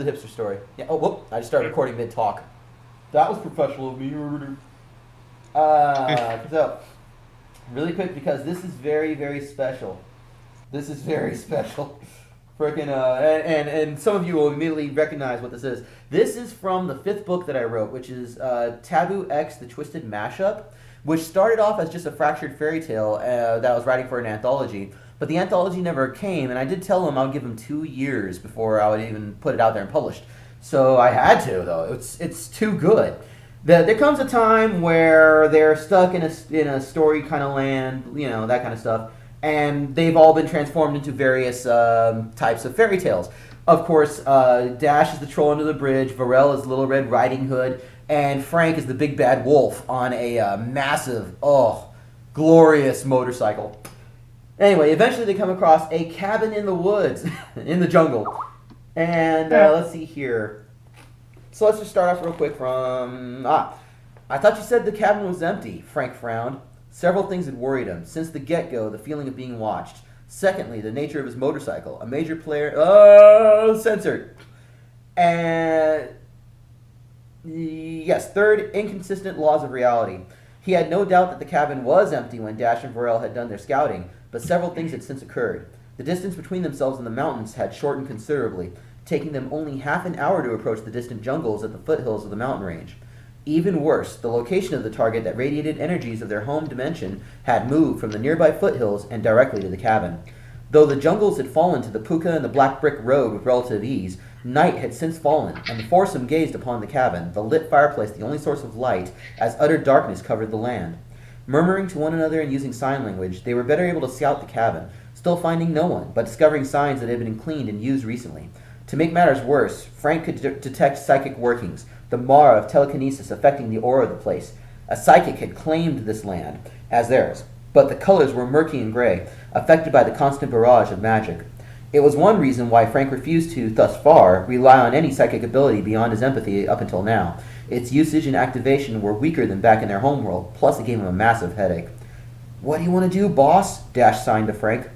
The hipster story. Yeah. Oh, whoop! I just started recording mid-talk. That was professional of me. So, really quick, because this is very, very special. This is very special. Freaking, and some of you will immediately recognize what this is. This is from the 5th book that I wrote, which is Taboo X, The Twisted Mashup, which started off as just a fractured fairy tale that I was writing for an anthology. But the anthology never came, and I did tell them I'd give them 2 years before I would even put it out there and published. So I had to, though. It's too good. There comes a time where they're stuck in a story kind of land, you know, that kind of stuff, and they've all been transformed into various types of fairy tales. Of course, Dash is the troll under the bridge, Varel is Little Red Riding Hood, and Frank is the big bad wolf on a massive, glorious motorcycle. Anyway, eventually they come across a cabin in the woods, in the jungle. And let's see here. So let's just start off real quick from... I thought you said the cabin was empty, Frank frowned. Several things had worried him. Since the get-go, the feeling of being watched. Secondly, the nature of his motorcycle. A major player... censored. And... Yes, third, inconsistent laws of reality. He had no doubt that the cabin was empty when Dash and Varel had done their scouting, but several things had since occurred. The distance between themselves and the mountains had shortened considerably, taking them only half an hour to approach the distant jungles at the foothills of the mountain range. Even worse, the location of the target that radiated energies of their home dimension had moved from the nearby foothills and directly to the cabin. Though the jungles had fallen to the puka and the black brick road with relative ease, night had since fallen, and the foursome gazed upon the cabin, the lit fireplace the only source of light, as utter darkness covered the land. Murmuring to one another and using sign language, they were better able to scout the cabin, still finding no one, but discovering signs that had been cleaned and used recently. To make matters worse, Frank could detect psychic workings, the mar of telekinesis affecting the aura of the place. A psychic had claimed this land as theirs, but the colors were murky and gray, affected by the constant barrage of magic. It was one reason why Frank refused to, thus far, rely on any psychic ability beyond his empathy up until now. Its usage and activation were weaker than back in their homeworld, plus it gave him a massive headache. "What do you want to do, boss?" Dash signed to Frank.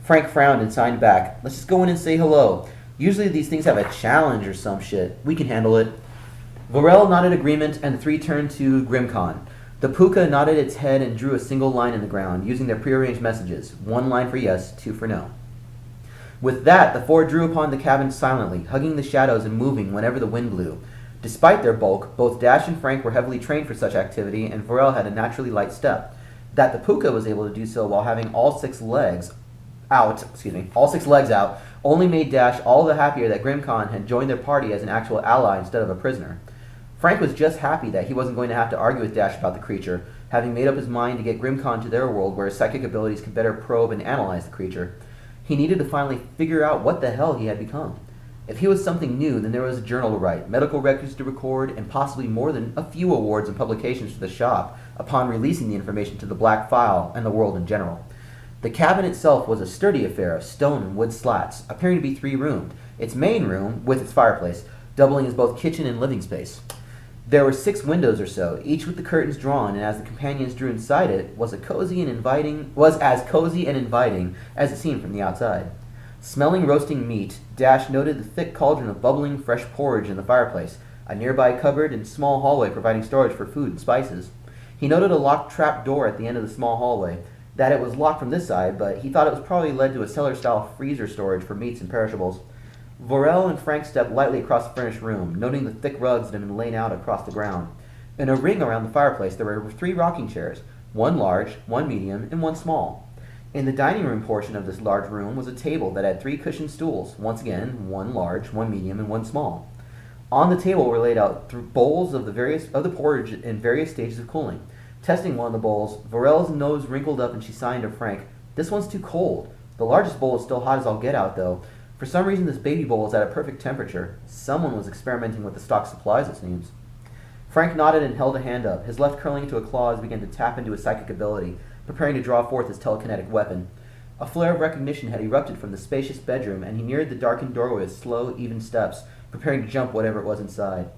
Frank frowned and signed back. "Let's just go in and say hello. Usually these things have a challenge or some shit. We can handle it." Varel nodded agreement, and the three turned to Grimcon. The puka nodded its head and drew a single line in the ground, using their prearranged messages. 1 line for yes, 2 for no. With that, the four drew upon the cabin silently, hugging the shadows and moving whenever the wind blew. Despite their bulk, both Dash and Frank were heavily trained for such activity, and Varel had a naturally light step. That the puka was able to do so while having all six legs out, only made Dash all the happier that Grimcon had joined their party as an actual ally instead of a prisoner. Frank was just happy that he wasn't going to have to argue with Dash about the creature, having made up his mind to get Grimcon to their world where his psychic abilities could better probe and analyze the creature. He needed to finally figure out what the hell he had become. If he was something new, then there was a journal to write, medical records to record, and possibly more than a few awards and publications for the shop upon releasing the information to the Black File and the world in general. The cabin itself was a sturdy affair of stone and wood slats, appearing to be 3-roomed, its main room, with its fireplace, doubling as both kitchen and living space. There were 6 windows or so, each with the curtains drawn, and as the companions drew inside it, was as cozy and inviting as it seemed from the outside. Smelling roasting meat, Dash noted the thick cauldron of bubbling fresh porridge in the fireplace, a nearby cupboard and small hallway providing storage for food and spices. He noted a locked trap door at the end of the small hallway, that it was locked from this side, but he thought it was probably led to a cellar-style freezer storage for meats and perishables. Varel and Frank stepped lightly across the furnished room, noting the thick rugs that had been laid out across the ground. In a ring around the fireplace there were 3 rocking chairs, 1 large, 1 medium, and 1 small. In the dining room portion of this large room was a table that had 3 cushioned stools, once again, 1 large, 1 medium, and 1 small. On the table were laid out bowls of the porridge in various stages of cooling. Testing one of the bowls, Varel's nose wrinkled up and she signed to Frank, "This one's too cold. The largest bowl is still hot as all get out, though. For some reason this baby bowl is at a perfect temperature. Someone was experimenting with the stock supplies, it seems." Frank nodded and held a hand up, his left curling into a claw as he began to tap into his psychic ability, preparing to draw forth his telekinetic weapon. A flare of recognition had erupted from the spacious bedroom, and he neared the darkened doorway with slow, even steps, preparing to jump whatever it was inside.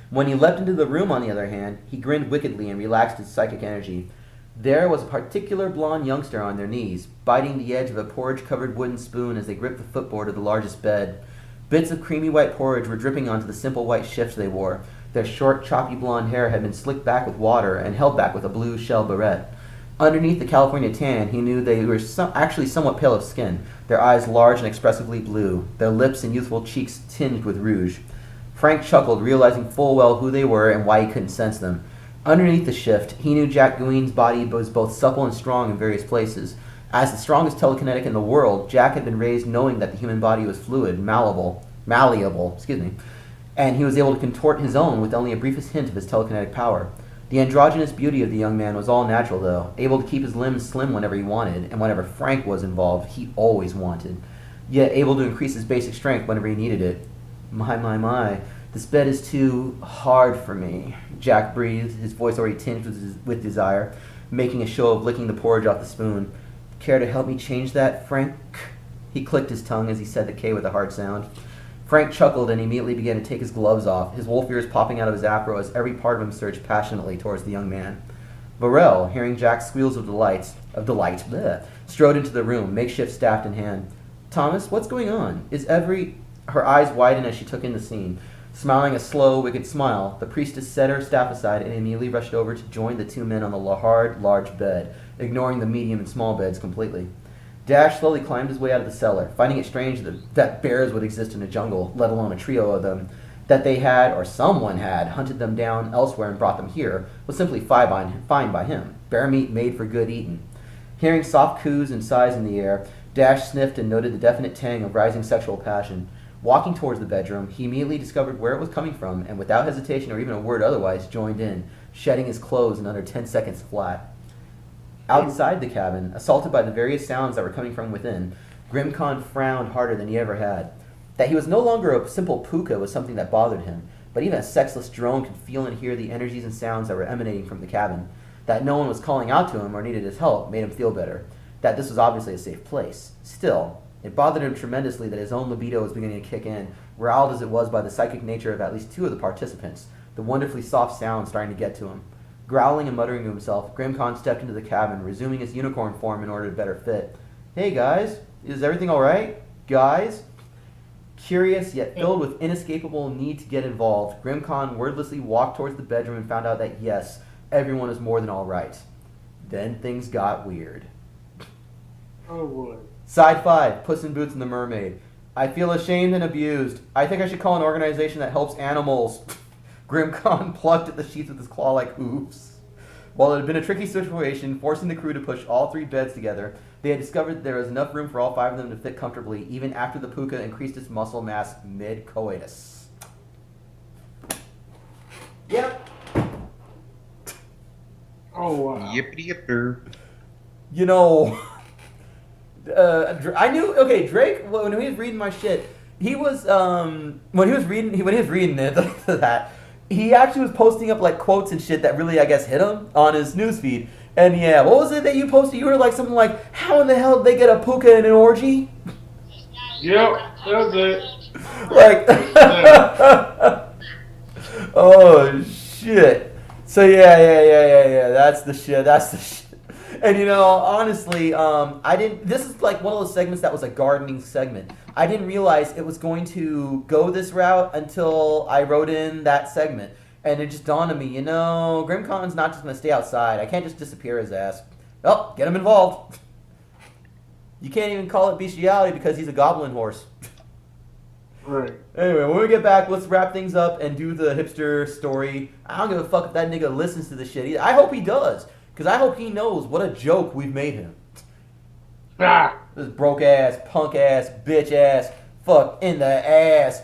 When he leapt into the room, on the other hand, he grinned wickedly and relaxed his psychic energy. There was a particular blonde youngster on their knees, biting the edge of a porridge-covered wooden spoon as they gripped the footboard of the largest bed. Bits of creamy white porridge were dripping onto the simple white shifts they wore. Their short, choppy blonde hair had been slicked back with water and held back with a blue shell beret. Underneath the California tan, he knew they were actually somewhat pale of skin, their eyes large and expressively blue, their lips and youthful cheeks tinged with rouge. Frank chuckled, realizing full well who they were and why he couldn't sense them. Underneath the shift, he knew Jack Gween's body was both supple and strong in various places. As the strongest telekinetic in the world, Jack had been raised knowing that the human body was fluid, malleable, and he was able to contort his own with only a briefest hint of his telekinetic power. The androgynous beauty of the young man was all natural, though, able to keep his limbs slim whenever he wanted, and whenever Frank was involved, he always wanted, yet able to increase his basic strength whenever he needed it. My, this bed is too hard for me, Jack breathed, his voice already tinged with desire, making a show of licking the porridge off the spoon. Care to help me change that, Frank? He clicked his tongue as he said the K with a hard sound. Frank chuckled and immediately began to take his gloves off, his wolf ears popping out of his afro as every part of him surged passionately towards the young man. Varel, hearing Jack's squeals of delight, strode into the room, makeshift staff in hand. Thomas, what's going on? Her eyes widened as she took in the scene. Smiling a slow, wicked smile, the priestess set her staff aside and immediately rushed over to join the two men on the hard, large bed, ignoring the medium and small beds completely. Dash slowly climbed his way out of the cellar, finding it strange that bears would exist in a jungle, let alone a trio of them. That they had, or someone had, hunted them down elsewhere and brought them here was simply fine by him. Bear meat made for good eating. Hearing soft coos and sighs in the air, Dash sniffed and noted the definite tang of rising sexual passion. Walking towards the bedroom, he immediately discovered where it was coming from, and without hesitation or even a word otherwise, joined in, shedding his clothes in under 10 seconds flat. Outside the cabin, assaulted by the various sounds that were coming from within, Grimcon frowned harder than he ever had. That he was no longer a simple puka was something that bothered him, but even a sexless drone could feel and hear the energies and sounds that were emanating from the cabin. That no one was calling out to him or needed his help made him feel better. That this was obviously a safe place. Still, it bothered him tremendously that his own libido was beginning to kick in, riled as it was by the psychic nature of at least two of the participants, the wonderfully soft sounds starting to get to him. Growling and muttering to himself, Grimcon stepped into the cabin, resuming his unicorn form in order to better fit. Hey guys, is everything alright? Guys? Curious, yet filled with inescapable need to get involved, Grimcon wordlessly walked towards the bedroom and found out that yes, everyone is more than alright. Then things got weird. Oh boy. Side 5, Puss in Boots and the Mermaid. I feel ashamed and abused. I think I should call an organization that helps animals. Grimcon plucked at the sheets with his claw-like hooves. While it had been a tricky situation, forcing the crew to push all three beds together, they had discovered that there was enough room for all five of them to fit comfortably, even after the puka increased its muscle mass mid-coitus. Yep. Oh, wow. Yippity yipper. You know, I knew. Okay, Drake. When he was reading my shit, he was when he was reading that. He actually was posting up like quotes and shit that really, I guess, hit him on his newsfeed. And yeah, what was it that you posted? You were like something like, "How in the hell did they get a puka in an orgy?" Yep, that's it. Like, oh shit. So yeah. That's the shit. And you know, honestly, I didn't. This is like one of those segments that was a gardening segment. I didn't realize it was going to go this route until I wrote in that segment, and it just dawned on me. You know, Grimcon's not just going to stay outside. I can't just disappear his ass. Oh, get him involved. You can't even call it bestiality because he's a goblin horse. Right. Anyway, when we get back, let's wrap things up and do the hipster story. I don't give a fuck if that nigga listens to this shit either. I hope he does, because I hope he knows what a joke we've made him. Ah. This broke ass, punk ass, bitch ass, fuck in the ass.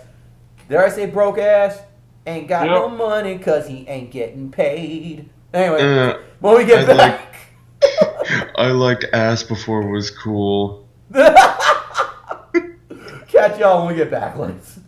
Did I say broke ass? Ain't got no money because he ain't getting paid. Anyway, when we get back. I liked ass before it was cool. Catch y'all when we get back, Liz.